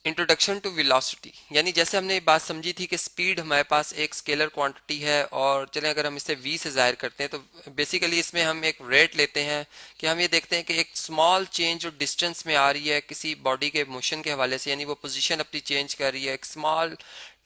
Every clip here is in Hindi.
इंट्रोडक्शन टू वेलोसिटी, यानी जैसे हमने ये बात समझी थी कि स्पीड हमारे पास एक स्केलर क्वांटिटी है, और चलें अगर हम इसे v से जाहिर करते हैं तो बेसिकली इसमें हम एक रेट लेते हैं कि हम ये देखते हैं कि एक स्मॉल चेंज जो डिस्टेंस में आ रही है किसी बॉडी के मोशन के हवाले से, यानी वो पोजीशन अपनी चेंज कर रही है एक स्मॉल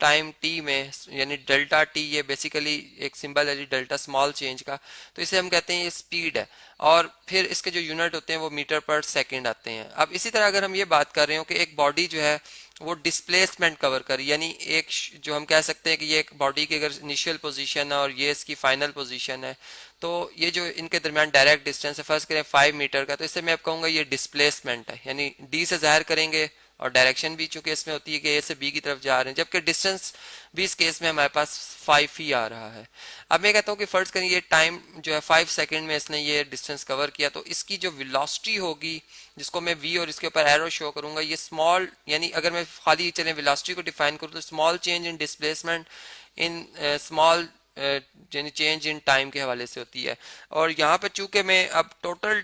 टाइम टी में, यानी डेल्टा टी, ये बेसिकली एक सिंबल है जी डेल्टा स्मॉल चेंज का, तो इसे हम कहते हैं ये स्पीड है। और फिर इसके जो यूनिट होते हैं वो मीटर पर सेकंड आते हैं। अब इसी तरह अगर हम ये बात कर रहे हो कि एक बॉडी जो है वो डिस्प्लेसमेंट कवर कर, यानी एक जो हम कह सकते हैं कि ये एक बॉडी की अगर इनिशियल पोजीशन है और ये इसकी फाइनल पोजीशन है, तो ये जो इनके दरमियान डायरेक्ट डिस्टेंस है, फर्स्ट करें 5 मीटर का, तो इससे मैं अब कहूँगा ये डिस्प्लेसमेंट है, यानी डी से जाहिर करेंगे और डायरेक्शन भी चूंकि इसमें होती है कि ए से बी की तरफ जा रहे हैं, जबकि डिस्टेंस भी इस केस में हमारे पास 5 ही आ रहा है। अब मैं कहता हूँ कि फर्ज करें ये टाइम जो है 5 सेकंड में इसने ये डिस्टेंस कवर किया, तो इसकी जो वेलोसिटी होगी जिसको मैं v और इसके ऊपर एरो शो करूंगा, ये स्मॉल, यानी अगर मैं खाली चलें वेलोसिटी को डिफाइन करूँ तो small change in displacement in small यानी चेंज इन टाइम के हवाले से होती है। और यहाँ पे चूंकि मैं अब टोटल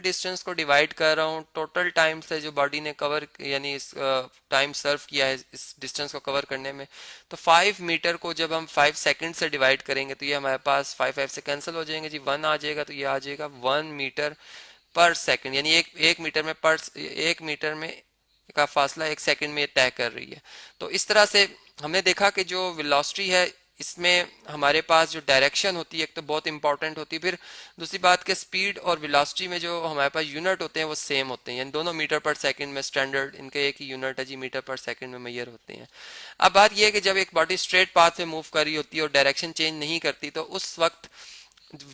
डिस्टेंस को डिवाइड कर रहा हूँ टोटल टाइम से जो बॉडी ने कवर, यानी इस टाइम सर्व किया है इस डिस्टेंस को कवर करने में, तो 5 मीटर को जब हम 5 सेकंड से डिवाइड करेंगे तो ये हमारे पास 5 से कैंसिल हो जाएंगे जी, 1 आ जाएगा, तो ये आ जाएगा 1 मीटर पर सेकंड, यानी एक मीटर में पर 1 मीटर में का फासला 1 सेकंड में तय कर रही है। तो इस तरह से हमने देखा कि जो वेलोसिटी है इसमें हमारे पास जो डायरेक्शन होती है एक तो बहुत इंपॉर्टेंट होती है, फिर दूसरी बात के स्पीड और वेलोसिटी में जो हमारे पास यूनिट होते हैं वो सेम होते हैं, यानी दोनों मीटर पर सेकंड में स्टैंडर्ड इनके एक ही यूनिट है जी, मीटर पर सेकंड में मेजर होते हैं। अब बात यह है कि जब एक बॉडी स्ट्रेट पाथ में मूव कर रही होती है और डायरेक्शन चेंज नहीं करती, तो उस वक्त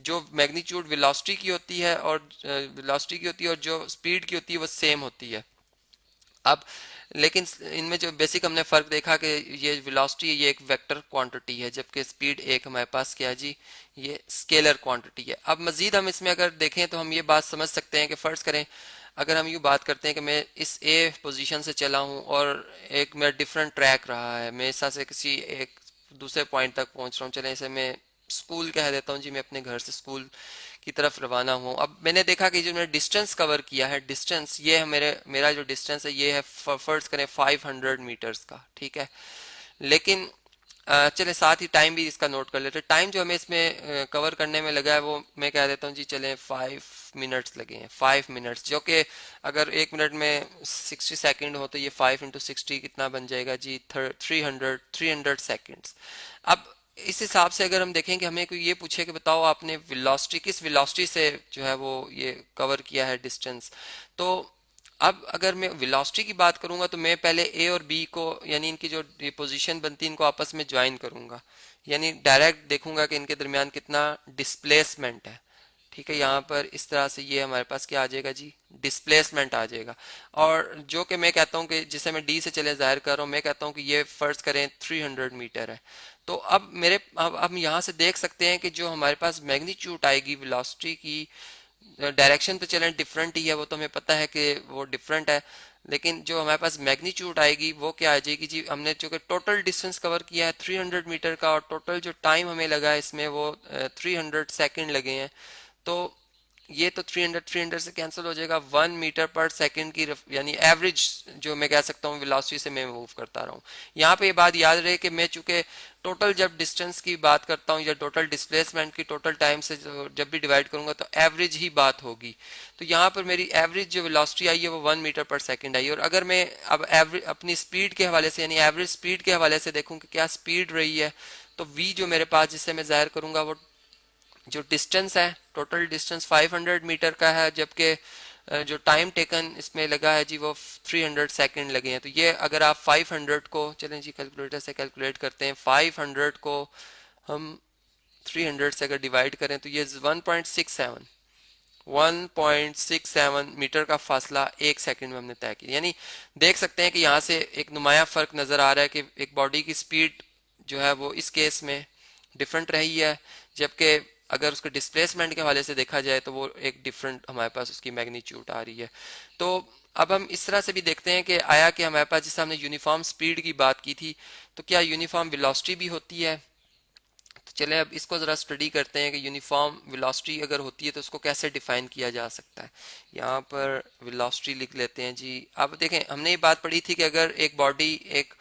जो मैग्नीट्यूड वेलोसिटी की होती है और जो स्पीड की होती है वो सेम होती है। अब लेकिन इनमें जो बेसिक हमने फ़र्क देखा कि ये वेलोसिटी ये एक वेक्टर क्वांटिटी है, जबकि स्पीड एक हमारे पास क्या है जी, ये स्केलर क्वांटिटी है। अब मज़ीद हम इसमें अगर देखें तो हम ये बात समझ सकते हैं कि फ़र्ज़ करें अगर हम यूँ बात करते हैं कि मैं इस ए पोजीशन से चला हूँ और एक मेरा डिफरेंट ट्रैक रहा है, मैं इस तरह से किसी एक दूसरे पॉइंट तक पहुँच रहा हूँ, चलें इसे मैं स्कूल कह देता हूँ जी, मैं अपने घर से स्कूल की तरफ रवाना हूँ। अब मैंने देखा कि जो मैंने डिस्टेंस कवर किया है, डिस्टेंस ये है मेरा जो डिस्टेंस है ये है फर्ज करें 500 मीटर्स का, ठीक है। लेकिन चले साथ ही टाइम भी इसका नोट कर लेते हैं। टाइम जो हमें इसमें कवर करने में लगा है वो मैं कह देता हूँ जी, चले 5 मिनट्स लगे हैं, 5 मिनट्स, जो कि अगर 1 मिनट में 60 सेकंड हो तो ये 5 × 60 कितना बन जाएगा जी, 300 सेकेंड्स। अब इस हिसाब से अगर हम देखें कि हमें कोई ये पूछे कि बताओ आपने वेलोसिटी किस वेलोसिटी से जो है वो ये कवर किया है डिस्टेंस, तो अब अगर मैं वेलोसिटी की बात करूंगा तो मैं पहले ए और बी को, यानी इनकी जो पोजीशन बनती है इनको आपस में ज्वाइन करूंगा, यानी डायरेक्ट देखूंगा कि इनके दरमियान कितना डिस्प्लेसमेंट है, ठीक है। यहाँ पर इस तरह से ये हमारे पास क्या आ जाएगा जी, डिस्प्लेसमेंट आ जाएगा। और जो कि मैं कहता हूँ कि जिसे मैं डी से चले जाहिर कर रहा हूँ, मैं कहता हूँ कि ये फर्ज करें 300 मीटर है। तो अब हम यहाँ से देख सकते हैं कि जो हमारे पास मैग्नीट्यूड आएगी वेलोसिटी की, डायरेक्शन तो चलें डिफरेंट ही है, वो तो हमें पता है कि वो डिफरेंट है, लेकिन जो हमारे पास मैग्नीट्यूड आएगी वो क्या आ जाएगी जी, हमने चूंकि टोटल डिस्टेंस कवर किया है 300 मीटर का और टोटल जो टाइम हमें लगा है इसमें वो 300 सेकंड लगे हैं, तो ये तो 300 से कैंसिल हो जाएगा, 1 मीटर पर सेकंड की यानी एवरेज जो मैं कह सकता हूँ वेलोसिटी से मैं मूव करता रहा हूँ। यहाँ पे ये बात याद रहे कि मैं चूंकि टोटल जब डिस्टेंस की बात करता हूँ या टोटल डिस्प्लेसमेंट की टोटल टाइम से जब भी डिवाइड करूंगा तो एवरेज ही बात होगी। तो यहाँ पर मेरी एवरेज जो वेलोसिटी आई है वो 1 मीटर पर सेकंड आई, और अगर मैं अब एवरेज अपनी स्पीड के हवाले से यानी एवरेज स्पीड के हवाले से देखूँ कि क्या स्पीड रही है, तो v जो मेरे पास जिससे मैं जाहिर करूंगा वो जो डिस्टेंस है, टोटल डिस्टेंस 500 मीटर का है, जबकि जो टाइम टेकन इसमें लगा है जी वो 300 सेकंड लगे हैं। तो ये अगर आप 500 को, चलें जी कैलकुलेटर से कैलकुलेट करते हैं, 500 को हम 300 से अगर डिवाइड करें तो ये 1.67 मीटर का फासला 1 सेकंड में हमने तय किया। यानी देख सकते हैं कि यहाँ से एक नुमाया फर्क नजर आ रहा है कि एक बॉडी की स्पीड जो है वो इस केस में डिफरेंट रही है, जबकि अगर उसके डिस्प्लेसमेंट के हवाले से देखा जाए तो वो एक डिफरेंट हमारे पास उसकी मैग्नीट्यूड आ रही है। तो अब हम इस तरह से भी देखते हैं कि आया कि हमारे पास, जैसे हमने यूनिफॉर्म स्पीड की बात की थी, तो क्या यूनिफॉर्म वेलोसिटी भी होती है। तो चले अब इसको ज़रा स्टडी करते हैं कि यूनिफॉर्म वेलोसिटी अगर होती है तो उसको कैसे डिफाइन किया जा सकता है। यहाँ पर वेलोसिटी लिख लेते हैं जी। अब देखें, हमने ये बात पढ़ी थी कि अगर एक बॉडी एक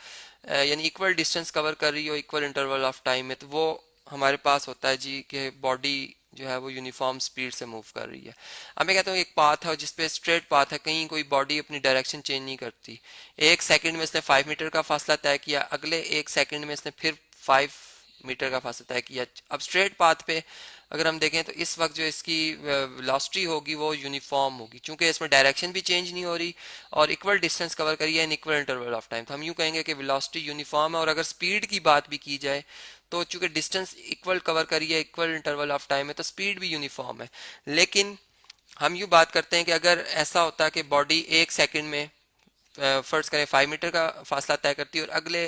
यानी इक्वल डिस्टेंस कवर कर रही हो इक्वल इंटरवल ऑफ टाइम में, तो वो हमारे पास होता है जी कि बॉडी जो है वो यूनिफॉर्म स्पीड से मूव कर रही है। अब मैं कहता हूँ एक पाथ है जिसपे स्ट्रेट पाथ है, कहीं कोई बॉडी अपनी डायरेक्शन चेंज नहीं करती। एक सेकंड में इसने 5 मीटर का फासला तय किया, अगले एक सेकंड में इसने फिर 5 मीटर का फासला तय किया। अब स्ट्रेट पाथ पे अगर हम देखें तो इस वक्त जो इसकी वेलोसिटी होगी वो यूनिफॉर्म होगी, क्योंकि इसमें डायरेक्शन भी चेंज नहीं हो रही और इक्वल डिस्टेंस कवर करी है in equal interval of time. तो हम यूँ कहेंगे कि वेलोसिटी यूनिफॉर्म है। और अगर स्पीड की बात भी की जाए तो चूंकि डिस्टेंस इक्वल कवर करी है इक्वल इंटरवल ऑफ टाइम है, तो स्पीड भी यूनिफॉर्म है। लेकिन हम यूँ बात करते हैं कि अगर ऐसा होता है कि बॉडी एक सेकंड में फर्ज करें 5 मीटर का फासला तय करती है और अगले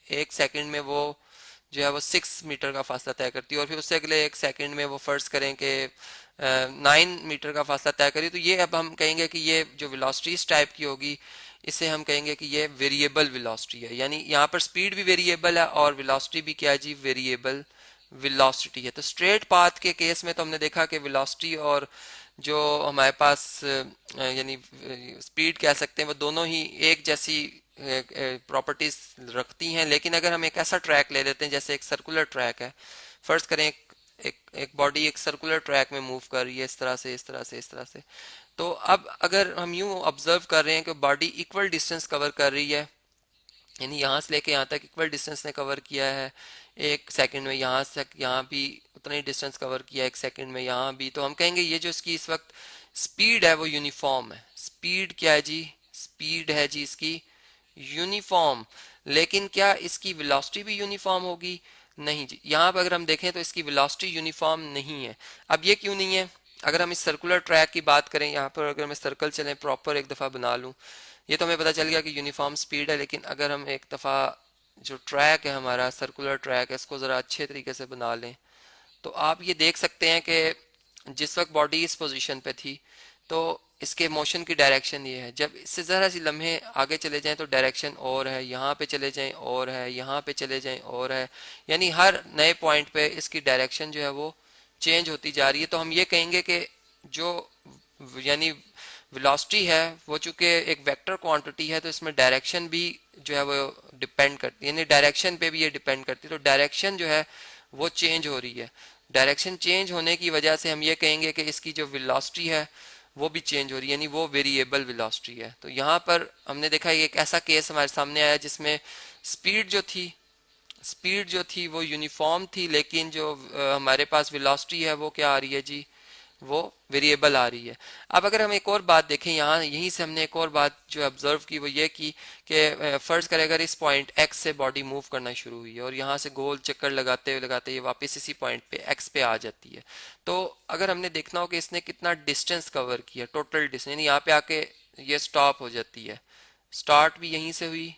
एक सेकंड में वो जो है वो 6 मीटर का फासला तय करती है, और फिर उससे अगले एक सेकंड में वो फर्ज करें कि 9 मीटर का फासला तय करी, तो ये अब हम कहेंगे कि ये जो वेलोसिटी इस टाइप की होगी, इसे हम कहेंगे कि ये वेरिएबल वेलोसिटी है। यानी यहाँ पर स्पीड भी वेरिएबल है और वेलोसिटी भी क्या है जी, वेरिएबल वेलोसिटी है। तो स्ट्रेट पाथ के केस में तो हमने देखा कि वेलोसिटी और जो हमारे पास यानी स्पीड कह सकते हैं वो दोनों ही एक जैसी प्रॉपर्टीज रखती हैं। लेकिन अगर हम एक ऐसा ट्रैक ले लेते हैं जैसे एक सर्कुलर ट्रैक है, फर्ज करें एक बॉडी एक सर्कुलर ट्रैक में मूव कर रही है इस तरह से इस तरह से इस तरह से, तो अब अगर हम यूं ऑब्जर्व कर रहे हैं कि बॉडी इक्वल डिस्टेंस कवर कर रही है, यानी यहाँ से लेके यहाँ तक इक्वल डिस्टेंस ने कवर किया है एक सेकंड में, यहाँ से यहाँ भी उतना ही डिस्टेंस कवर किया एक सेकंड में यहाँ भी, तो हम कहेंगे ये जो इसकी इस वक्त स्पीड है वो यूनिफॉर्म है। स्पीड क्या है जी, स्पीड है जी इसकी यूनिफॉर्म। लेकिन क्या इसकी वेलोसिटी भी यूनिफॉर्म होगी? नहीं जी। यहाँ पर अगर हम देखें तो इसकी वेलोसिटी यूनिफॉर्म नहीं है। अब ये क्यों नहीं है? अगर हम इस सर्कुलर ट्रैक की बात करें, यहाँ पर अगर मैं सर्कल चलें प्रॉपर एक दफ़ा बना लूँ, ये तो हमें पता चल गया कि यूनिफॉर्म स्पीड है। लेकिन अगर हम एक दफ़ा जो ट्रैक है हमारा सर्कुलर ट्रैक है इसको ज़रा अच्छे तरीके से बना लें, तो आप ये देख सकते हैं कि जिस वक्त बॉडी इस पोजीशन पे थी तो इसके मोशन की डायरेक्शन ये है। जब इससे ज़रा सी लम्हे आगे चले जाएं तो डायरेक्शन और है, यहाँ पे चले जाएं और है, यहाँ पे चले जाएं और है, यानी हर नए पॉइंट पे इसकी डायरेक्शन जो है वो चेंज होती जा रही है। तो हम ये कहेंगे कि जो यानी वेलोसिटी है वो चूंकि एक वेक्टर क्वांटिटी है तो इसमें डायरेक्शन भी जो है वो डिपेंड करती है, यानी डायरेक्शन पे भी ये डिपेंड करती है। तो डायरेक्शन जो है वो चेंज हो रही है। डायरेक्शन चेंज होने की वजह से हम ये कहेंगे कि इसकी जो वेलोसिटी है वो भी चेंज हो रही है, यानी वो वेरिएबल वेलोसिटी है। तो यहाँ पर हमने देखा एक ऐसा केस हमारे सामने आया जिसमें स्पीड जो थी स्पीड जो थी वो यूनिफॉर्म थी, लेकिन जो हमारे पास वेलोसिटी है वो क्या आ रही है जी, वो वेरिएबल आ रही है। अब अगर हम एक और बात देखें, यहाँ यहीं से हमने एक और बात जो ऑब्जर्व की वो ये की कि फर्ज करें अगर इस पॉइंट एक्स से बॉडी मूव करना शुरू हुई है और यहाँ से गोल चक्कर लगाते ये वापस इसी पॉइंट पे एक्स पे आ जाती है, तो अगर हमने देखना हो कि इसने कितना डिस्टेंस कवर किया, टोटल डिस्टेंस, यानी यहाँ पे आके ये स्टॉप हो जाती है, स्टार्ट भी यहीं से हुई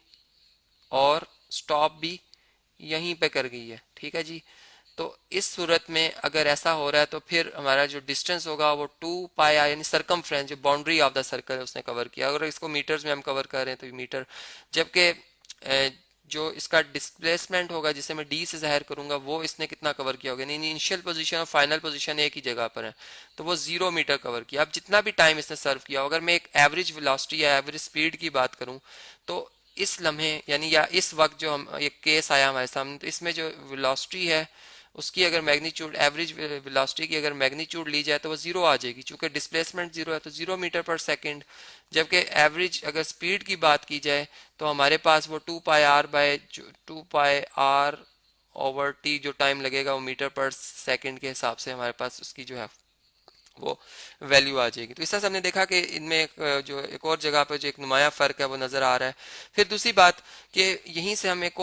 और स्टॉप भी यहीं पे कर गई है, ठीक है जी। तो इस सूरत में अगर ऐसा हो रहा है तो फिर हमारा जो डिस्टेंस होगा वो 2 पाई आर, यानी सरकमफ्रेंस जो बाउंड्री ऑफ द सर्कल है उसने कवर किया। अगर इसको मीटर्स में हम कवर कर रहे हैं तो मीटर, जबकि जो इसका डिस्प्लेसमेंट होगा जिसे मैं डी से जाहिर करूंगा वो इसने कितना कवर किया होगा, यानी इनिशियल पोजीशन और फाइनल पोजीशन एक ही जगह पर है, तो वो 0 मीटर कवर किया। अब जितना भी टाइम इसने सर्व किया, अगर मैं एक एवरेज वेलोसिटी या एवरेज स्पीड की बात करूं तो इस लम्हे यानी या इस वक्त जो हम एक केस आया हमारे सामने, तो इसमें जो वेलोसिटी है उसकी अगर मैग्नीट्यूड एवरेज वेलोसिटी की अगर मैग्नीट्यूड ली जाए तो वो जीरो आ जाएगी, चूंकि डिस्प्लेसमेंट जीरो है तो 0 मीटर पर सेकेंड। जबकि एवरेज अगर स्पीड की बात की जाए तो हमारे पास वो 2 पाई आर/2 पाई आर/टी जो टाइम लगेगा वो मीटर पर सेकेंड के हिसाब से हमारे पास उसकी जो है वो वैल्यू आ जाएगी। तो इस तरह से हमने देखा कि इनमें जो एक और जगह पर जो एक नुमाया फ़र्क है वो नज़र आ रहा है। फिर दूसरी बात कि यहीं से हम एक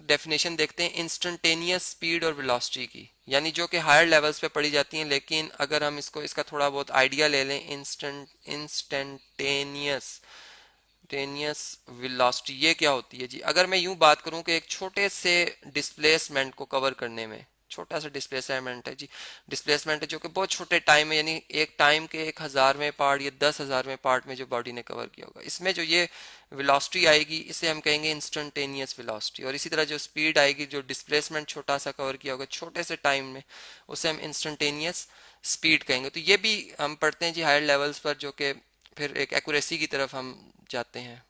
डेफिनेशन देखते हैं इंस्टेंटेनियस स्पीड और वेलोसिटी की, यानी जो कि हायर लेवल्स पे पढ़ी जाती हैं। लेकिन अगर हम इसका थोड़ा बहुत आइडिया ले लें, इंस्टेंटेनियस टेनियस वेलोसिटी ये क्या होती है जी? अगर मैं यूं बात करूं कि एक छोटे से डिस्प्लेसमेंट को कवर करने में छोटा सा डिस्प्लेसमेंट है जी। डिस्प्लेसमेंट है जो कि बहुत छोटे टाइम में, यानी एक टाइम के 1,000वें पार्ट या 10,000वें पार्ट में जो बॉडी ने कवर किया होगा, इसमें जो ये वेलोसिटी आएगी इसे हम कहेंगे इंस्टेंटेनियस वेलोसिटी। और इसी तरह जो स्पीड आएगी, जो डिस्प्लेसमेंट छोटा सा कवर किया होगा छोटे से टाइम में, उसे हम इंस्टेंटेनियस स्पीड कहेंगे। तो ये भी हम पढ़ते हैं जी हायर लेवल्स पर, जो कि फिर एक एक्यूरेसी की तरफ हम जाते हैं।